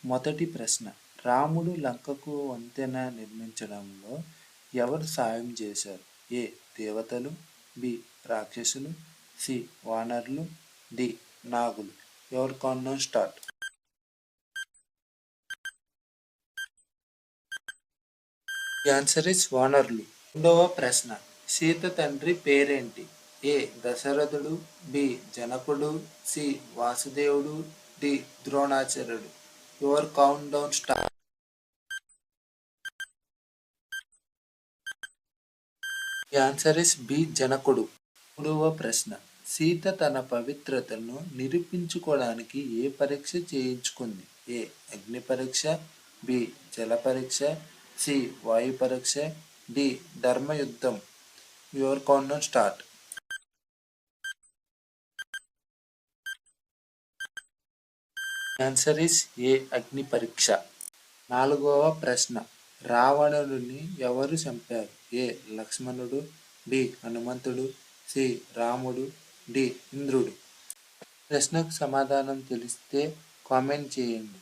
మొదటి ప్రశ్న, రాముడు లంకకు వంతెన నిర్మించడంలో ఎవరు సాయం చేశారు? ఏ దేవతలు, బి రాక్షసులు, సి వానరులు, డి నాగులు. Your countdown start. Answer is వానరులు. రెండవ ప్రశ్న, సీత తండ్రి పేరేంటి? ఏ దశరథుడు, బి జనకుడు, సి వాసుదేవుడు, డి ద్రోణాచార్యుడు. Your countdown start. Answer is B జనకుడు. మూడవ ప్రశ్న, సీత తన పవిత్రతను నిరూపించుకోవడానికి ఏ పరీక్ష చేయించుకుంది? ఏ అగ్ని పరీక్ష, బి జల పరీక్ష, సి వాయు పరీక్ష, డి ధర్మయుద్ధం. Your count start. Answer is A అగ్ని పరీక్ష. నాలుగవ ప్రశ్న, రావణుడిని ఎవరు చంపారు? ఏ లక్ష్మణుడు, బి హనుమంతుడు, సి రాముడు, డి ఇంద్రుడు. ప్రశ్నకు సమాధానం తెలిస్తే కామెంట్ చేయండి.